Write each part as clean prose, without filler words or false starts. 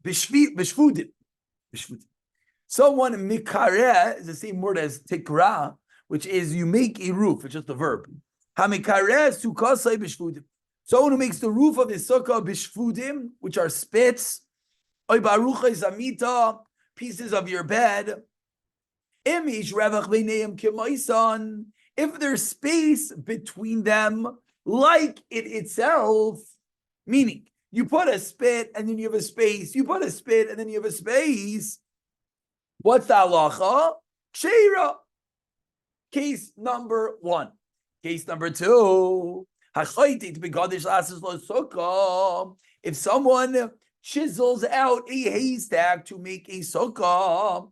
Bishvudim. Someone mikareh is the same word as tikra, which is you make a roof. It's just a verb. Hamikareh sukkah bishvudim. Someone who makes the roof of his sukkah bishvudim, which are spits, oy barucha zamita, pieces of your bed. Imish revach b'neim k'moisan. If there's space between them, like it itself, meaning you put a spit and then you have a space. You put a spit and then you have a space. What's the halacha? Ksheira. Case number 1. Case number 2. If someone chisels out a haystack to make a sukkah,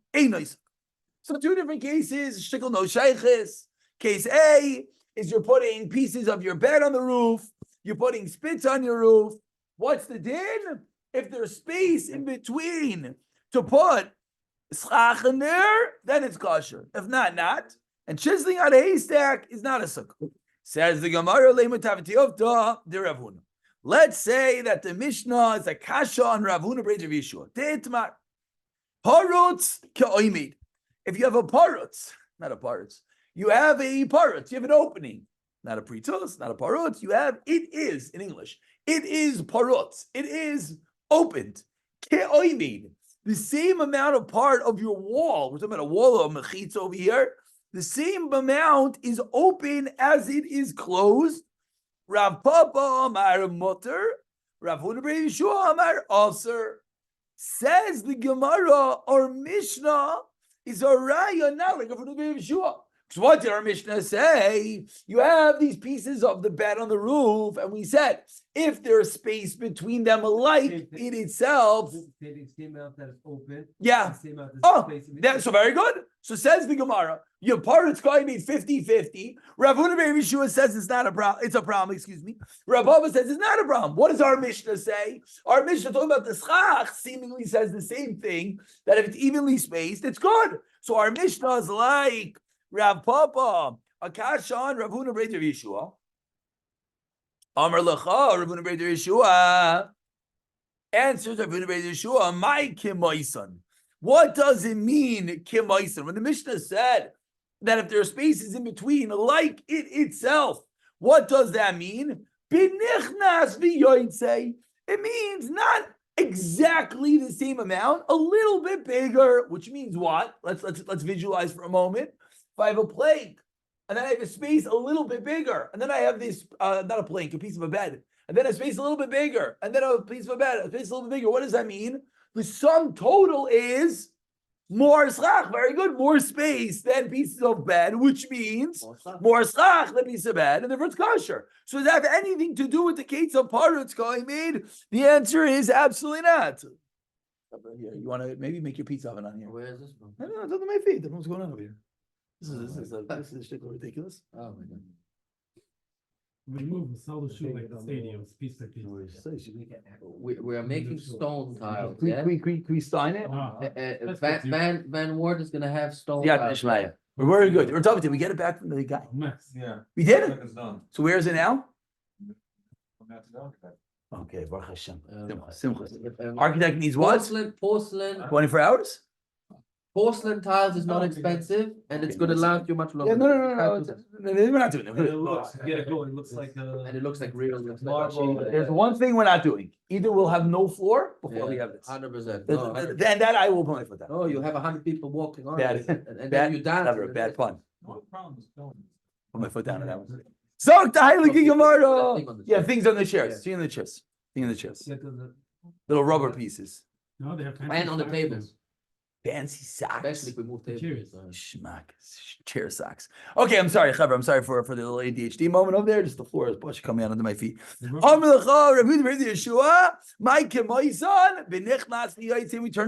so 2 different cases. Shtickle no shayches. Case A is you're putting pieces of your bed on the roof. You're putting spits on your roof. What's the din? If there's space in between to put schach in there, then it's kosher. If not, not. And chiseling out a haystack is not a sukkah. Says the Gemara, the Ravuna. Let's say that the Mishnah is a kasha on Ravuna Brei Rav Yeshua. Teitmar. Parutz ke'oimid. If you have a parutz, not a parutz, you have a parutz, you have an opening. Not a pritus, not a parutz. You have, it is, in English, it is parutz. It is opened. Ke'oimid. The same amount of part of your wall, we're talking about a wall of mechitz over here, the same amount is open as it is closed. Rav Papa Amar Mutter, Rav Huna Brei Yeshua Amar Aser. Says the Gemara, our Mishnah is a raya, not like Rav Huna Brei Yeshua. Because what did our Mishnah say? You have these pieces of the bed on the roof, and we said, if there's space between them, like it itself. The same amount that is open. Yeah. So very good. So says the Gemara, your parutz guy made 50-50. Rav Huna Brei Yeshua says it's not a problem. It's a problem, excuse me. Rav Abba says it's not a problem. What does our Mishnah say? Our Mishnah talking about the schach seemingly says the same thing, that if it's evenly spaced, it's good. So our Mishnah is like Rav Papa, Akashan, Rav Huna Brei Yeshua. Amar Lecha, Rav Huna Brei Yeshua. Answers Rav Huna Brei Yeshua, my kimoisan. What does it mean, kimoisan? When the Mishnah said that if there are spaces in between, like it itself, what does that mean? Binichnas v'yoytzei. It means not exactly the same amount, a little bit bigger, which means what? Let's visualize for a moment. If I have a plank, and then I have a space a little bit bigger, and then I have this, not a plank, a piece of a bed, and then a space a little bit bigger, and then a piece of a bed, a space a little bit bigger, what does that mean? The sum total is more schach, very good, more space than pieces of bed, which means more schach than pieces of bed, and therefore it's kosher. So does that have anything to do with the case of parutz going made? The answer is absolutely not. Here, you want to maybe make your pizza oven on here? Where is this from? No, it's under my feet. I don't know what's going on over here. This is shit ridiculous. Oh my god. Remove sell the shoe like the stadiums, piece by piece. We are making stone tiles. Can Yeah. we sign it? Van Ward is gonna have stone Yeah, tiles. Ishmael. We're very good. We're talking. Did we get it back from the guy? Mess. Yeah. We did it. It's done. So where is it now? Okay. Okay, Baruch Hashem. Um, Simcha. Architect needs what? Porcelain 24 hours? Porcelain tiles is not expensive, and it's gonna last you much longer. Yeah, no. We're not doing And it it. looks, it looks like And it looks like real. It looks like Marble. There's one thing we're not doing. Either we'll have no floor before we have this. 100%. Then that I will put that. Oh, you have 100 people walking on Bad- it, and Bad, then you dance. never, bad pun. No problem with stone. Put my foot down on that one. So, the Heilige Gemara. Thing on the Yeah, chair. things on the chairs. Yeah. See in the chairs. Thing in the chairs. Yeah, the- Little rubber pieces. No, they have. And on the tables, Fancy socks. especially if we move tables. Cheers. Schmuck. Chair socks. Okay, I'm sorry, Chaver. I'm sorry for the little ADHD moment over there. Just the floor is bush coming out under my feet. We turn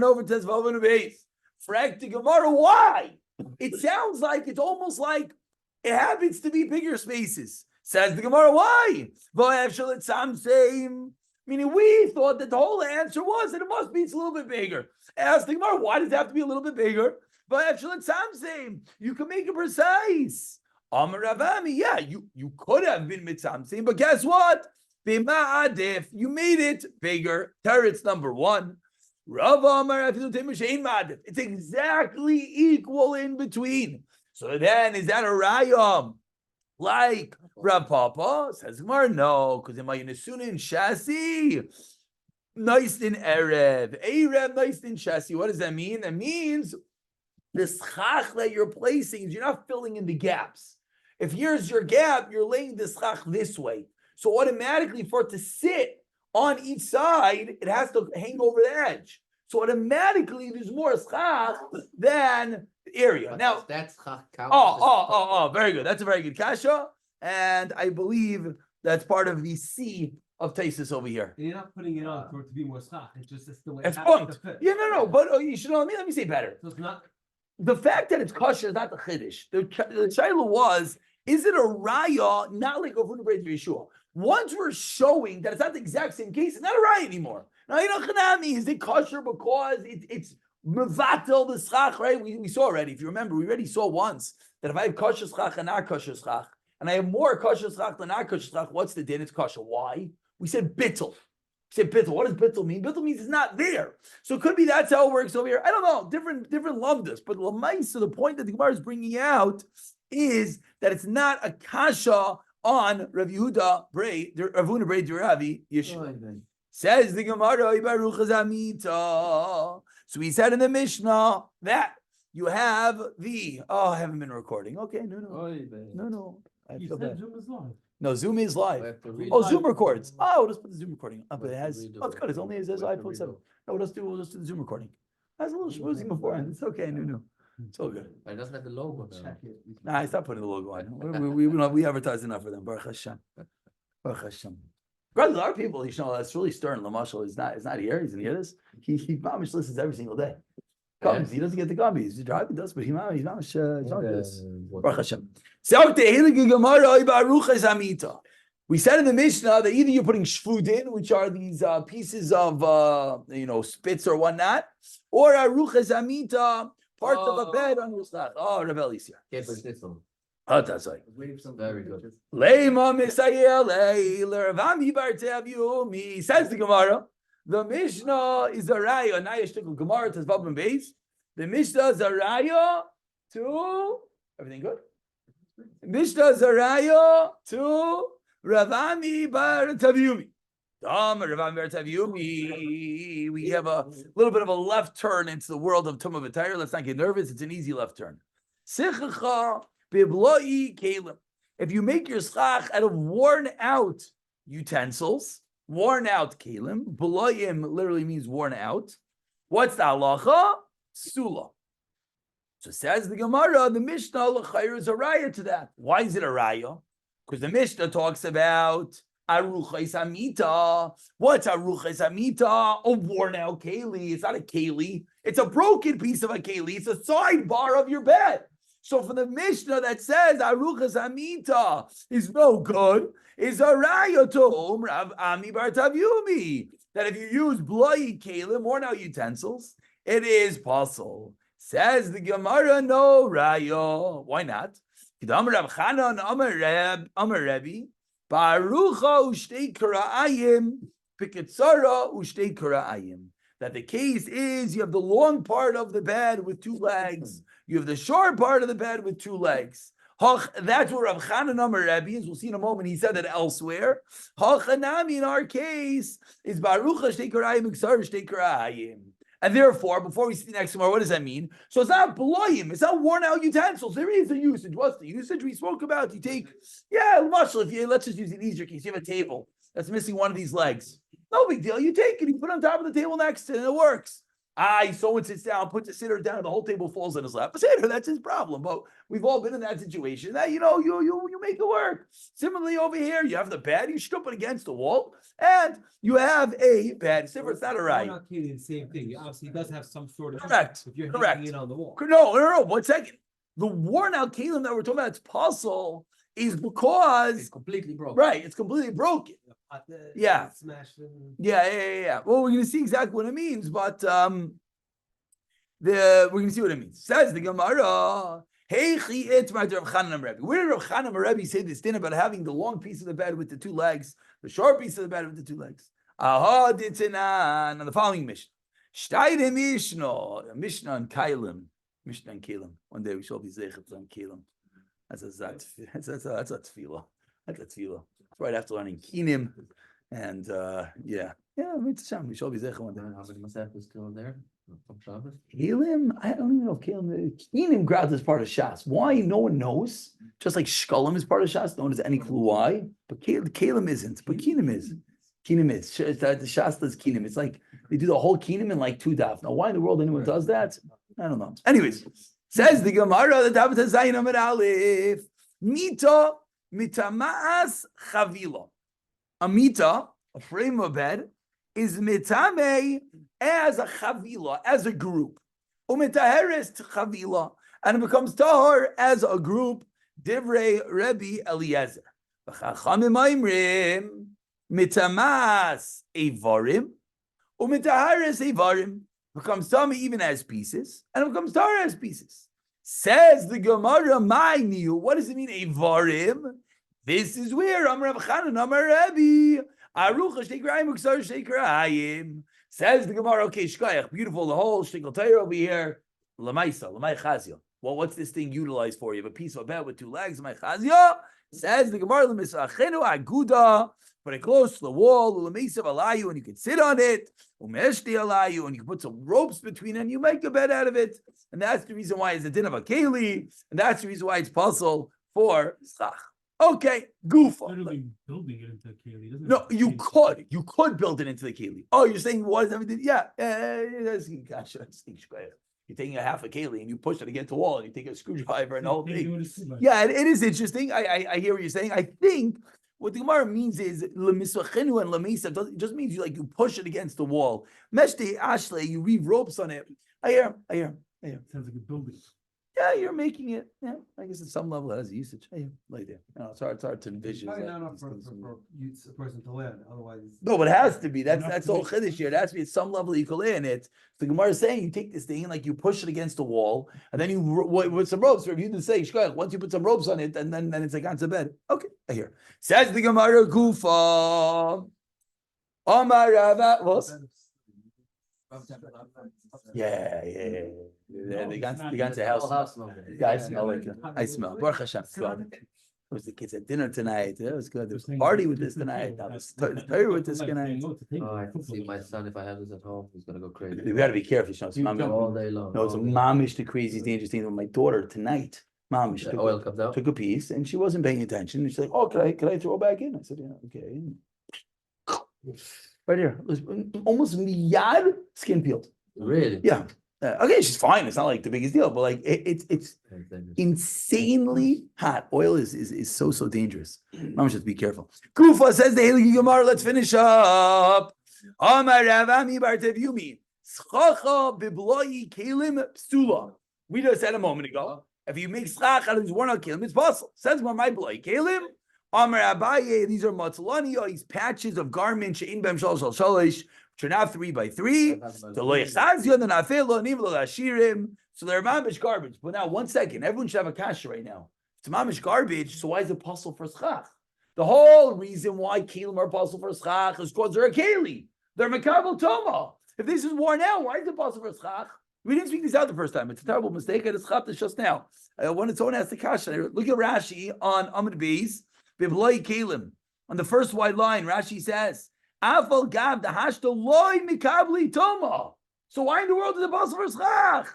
over to Zvalvin base. Frank the Gemara, why? It sounds like it's almost like it happens to be bigger spaces. Says the Gemara, why? Meaning we thought that the whole answer was that it must be it's a little bit bigger. Ask the Gemara, why does it have to be a little bit bigger? You can make it precise. Amar Ravami, yeah, you could have been mitzamsein, but guess what? You made it bigger. Teretz number 1. Rava Amar Afilu Temer Shein Madif. It's exactly equal in between. So then, is that a raya like Rav Papa? Says Gemara, no, because in my Yinasunin Shasi, nice in Erev, nice in Shasi. What does that mean? That means the schach that you're placing, you're not filling in the gaps. If here's your gap, you're laying the schach this way. So automatically, for it to sit on each side, it has to hang over the edge. So automatically, there's more schach than area. But Now, does that schach count? very good. That's a very good kasha, and I believe that's part of the C of Taisus over here. You're not putting it on for it to be more schach. It's just the way It's it happens point. to fit. Yeah, no, but you should know. Let me say better. So it's not. The fact that it's kosher is not the chiddush. The shaila was, is it a raya, not like a Brei Yeshua? Once we're showing that it's not the exact same case, it's not a raya anymore. Now, chanami, is it kosher because it's mevatel the schach, right? We saw already, if you remember, we already saw once that if I have kosher schach and not kosher schach, and I have more kosher schach than not kosher schach, what's the din? It's kosher. Why? We said bittul. Say bittul. What does bittul mean? Bittul means it's not there. So it could be that's how it works over here. I don't know. Different lamdas. But l'maisa, the point that the Gemara is bringing out is that it's not a kasha on Rav Yehuda Ravuna Brei Duravi Yeshua. Says the Gemara, Baruch Amita. So we said in the Mishnah that you have I haven't been recording. Okay, no. I You feel said bad. Zoom is live. No, Zoom is live. Zoom records. We'll just put the Zoom recording up. It has. It's good. It's only it says iPhone 7. No, we'll just do the Zoom recording. Has a little schmoozing beforehand. It's okay. No. It's all good. It doesn't have the logo. Nah, I stopped putting the logo on. We advertise enough for them. Baruch Hashem. Baruch Hashem. Brother, there are people, that's really stern. Lamashal is not here. He's in here. This. He mamish listens every single day. Comes. He doesn't get the gummy. He's driving, does, but he's mamish. Baruch Hashem. We said in the Mishnah that either you're putting shvudin, which are these pieces of spits or whatnot, or aruchas amita, parts of a bed on your slab. Oh, Rebel is here. Okay, but this one. That's right. Very good. Leima misayel lervami bartev says the Gemara. The Mishnah is a raya. Naya shtikul Gemara to Vav and Beis. The Mishnah is a raya to everything good. Mishnah Zaraya to Ravami Bar Tavyumi. Ravami Bar Tavyumi. We have a little bit of a left turn into the world of Tumah V'Tayr. Let's not get nervous. It's an easy left turn. Sichacha bibloi kelim. If you make your schach out of worn out utensils, worn out kelim, bloim literally means worn out. What's the halacha? Sula. So says the Gemara, the Mishnah l'chayr is a raya to that. Why is it a raya? Because the Mishnah talks about aruchais amita. What's aruchais amita? A worn out keli. It's not a keli. It's a broken piece of a keli. It's a sidebar of your bed. So for the Mishnah that says aruchas amita is no good, is a raya to Rav Ami bar Tavyumi that if you use bloody kelim, worn out utensils, it is possible. Says the Gemara, no raya. Why not? That the case is you have the long part of the bed with two legs. You have the short part of the bed with two legs. That's where Rav Chanan Amar Rebbe is. We'll see in a moment. He said that elsewhere. Hachanami in our case is Barucha Shtei Karayim Iksar Shtei Karayim. And therefore, before we see the next one, what does that mean? So it's not bloyim, it's not worn out utensils. There is a usage. What's the usage we spoke about? You take, let's just use an easier case. You have a table that's missing one of these legs. No big deal. You take it, you put it on top of the table next to it, and it works. Someone sits down, puts the sitter down, and the whole table falls on his lap. The sitter, that's his problem. But we've all been in that situation. That you make it work. Similarly, over here, you have the bed, you strip it against the wall, and you have a bed. Sitter, it's not a right. Not the same thing. Obviously, it does have some sort of correct. If you're hanging it on the wall. No. 1 second. The worn out kelim that we're talking about, it's puzzle, is because it's completely broken. Right, it's completely broken. Yeah. Yeah. Well, we're going to see exactly what it means, but we're going to see what it means. Says the Gemara, where did Rav Chanan Rebbe say this thing about having the long piece of the bed with the two legs, the short piece of the bed with the two legs? On the following mission. Shtayde Mishnah, a Mishnah on Kailim. Mishnah on Kailim. One day we shall be zeichet on Kailim. That's a tefillah. That's a tefillah. Right after learning Kinim. And we shall be zeichet one day. How many Masech is still in there? From Shabbos? Kalim, I don't even know if Kinim Grad is part of Shas. Why? No one knows. Just like Shkolim is part of Shas, no one has any clue why. But Kalim isn't. But Kinim is. Kinim is. The Shas does Kinim. It's like they do the whole Kinim in like 2 daf. Now, why in the world anyone does that? I don't know. Anyways, says the Gemara, the David Zayin Amid Aleph, Mita mitamaas chavila. A mita, a frame of bed, is mitame as a chavila, as a group. Umitaheres chavila, and it becomes tahor as a group. Divrei Rebbe Eliezer. V'chachamim oimrim mitamas evarim, umitaheres evarim. Becomes tummy even as pieces, and it becomes tahor as pieces. Says the Gemara, my new. What does it mean, evarim? This is where Amar Rav Chanan, Amar Rebbe, Arucha Sheikrayim Uksar Sheikrayim. Says the Gemara, okay, Shkayach, beautiful, the whole Shtikal Torah over here. Lamaisa, Lamai Chazia. Well, what's this thing utilized for? You have a piece of a bed with 2 legs, Lamai Chazia. Says the Gemara, Lamisachenu Aguda. Put it close to the wall, Lamaisa Alayu, and you can sit on it. Umeshti Alayu, and you can put some ropes between it, and you make a bed out of it. And that's the reason why it's a din of a keli, and that's the reason why it's puzzle for schach. Okay, goofa. Literally building it into a keli. Doesn't No, it? you could build it into the keli. Oh, you're saying what is everything? Yeah, gotcha. You're taking a half a keli and you push it against the wall, and you take a screwdriver and the whole thing. Yeah, it is interesting. I hear what you're saying. I think what the Gemara means is lemisachenu and lemisa. It just means you push it against the wall. Meshte ashle, you weave ropes on it. I hear. Sounds like a building. Yeah, you're making it. Yeah, I guess at some level it has a usage. Yeah, like that. No, it's hard to envision. Probably that not enough these for things can- a person to learn. Otherwise, No, but it has to be. Enough That's to all make- chiddush here. It has to be at some level you can in it. The Gemara is saying you take this thing and like you push it against the wall, and then you with some ropes. If you didn't say shkoyach, once you put some ropes on it, and then it's like onto bed. Okay, I hear. Says the Gemara Gufa. Omar Rava. What? Yeah. The ganze house. Yeah, I smell like it. I smell. Baruch Hashem. Good. It was the kids at dinner tonight. It was good. There was a party with this tonight. I was Torah with this tonight. Oh, I can see my son, if I have this at home, he's gonna go crazy. We got to be careful. It's All day long. no, it's a mamish, the craziest, dangerous thing with my daughter tonight. Mamish The oil comes out. took a piece and she wasn't paying attention. And she's like, "Oh, can I throw it back in?" I said, "Yeah, okay." Right here, it was almost miyad skin peeled. Really? Yeah. Okay, she's fine. It's not like the biggest deal, but like it's insanely hot. Oil is so dangerous. Mom, just be careful. Kufa says the Halakha Gemara. Let's finish up. Amar Rav Ami bar Tevumi. Schacha bibloi kelim psula. We just said a moment ago. If you make schach out of these worn out kelim, it's possible. Says my bloi kelim. Amar Abaye. These are matzalani. These patches of garments. Shein bem shal shalish. Which are now 3 by 3. So they're mamish garbage. But now, 1 second, everyone should have a kasha right now. It's mamish garbage, so why is it possible for schach? The whole reason why kelim are possible for schach is because they're a keli. They're makabel toma. If this is worn out, why is it possible for schach? We didn't speak this out the first time. It's a terrible mistake. I just got this just now. When it's someone asked the kasha, look at Rashi on Amud Beis, Bibloi kelim. On the first wide line, Rashi says, Afal gav the hashta loy mikabli toma. So why in the world is it possible for schach?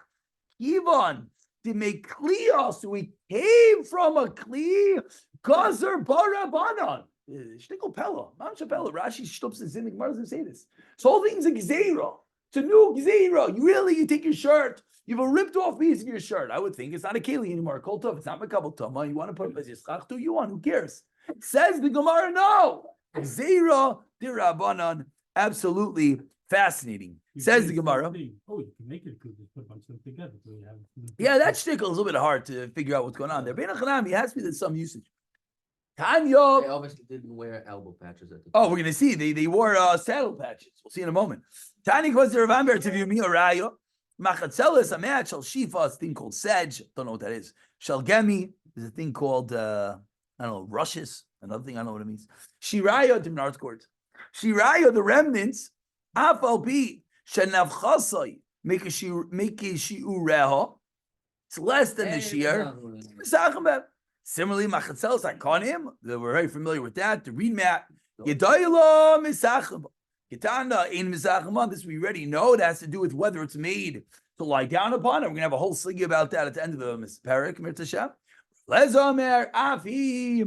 Yvonne, to make kliya, so we came from a kli, gazer barabanan. Shtickle pella, mamsha pella. Rashi shtups and zinnik. Gemara doesn't say this. So whole thing's a gzeira. It's a new gzeira. You take your shirt. You have a ripped off piece of your shirt. I would think it's not a keli anymore. Kol tov, it's not makabel toma. You want to put it as your schach? Do you want? Who cares? Says the Gemara, no. Gzeira dirabanan, absolutely fascinating. Says the Gemara. Oh, you can make it because just put a bunch of them together. So you have. Yeah, that shtickle is a little bit hard to figure out what's going on there. Bein Hanami has to be there's some usage. Tanya. They obviously didn't wear elbow patches at the Oh, time. we're gonna see. They wore saddle patches. We'll see in a moment. Tanya was the Ravamber to view me Raya. Machatzelis, a match, shall shifa, a thing called sedge. Don't know what that is. Shalgemi is a thing called I don't know, rushes. Another thing I don't know what it means. Shiraya, different art court. Shiraya, the remnants, Afal B, Shenavchasai make a shiureha. It's less than the shear. Similarly, machatzelos hakonim, that we're very familiar with that. The reed mat, yedayla misachim, yitana ein misachim. This we already know. It has to do with whether it's made to lie down upon. And we're gonna have a whole sigi about that at the end of the parak. Mirtashem. Lezomer afi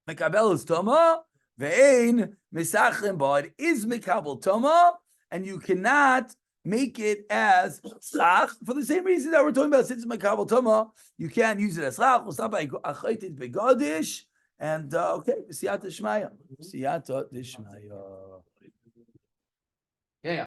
mekabel toma ve'ein misachim, but it is mekabel toma, and you cannot make it as slach for the same reason that we're talking about. Since it's mekabel toma, you can't use it as slach. We'll stop by achaytit begadish, and okay, siyata d'shmaya, siyata d'shmaya. Yeah.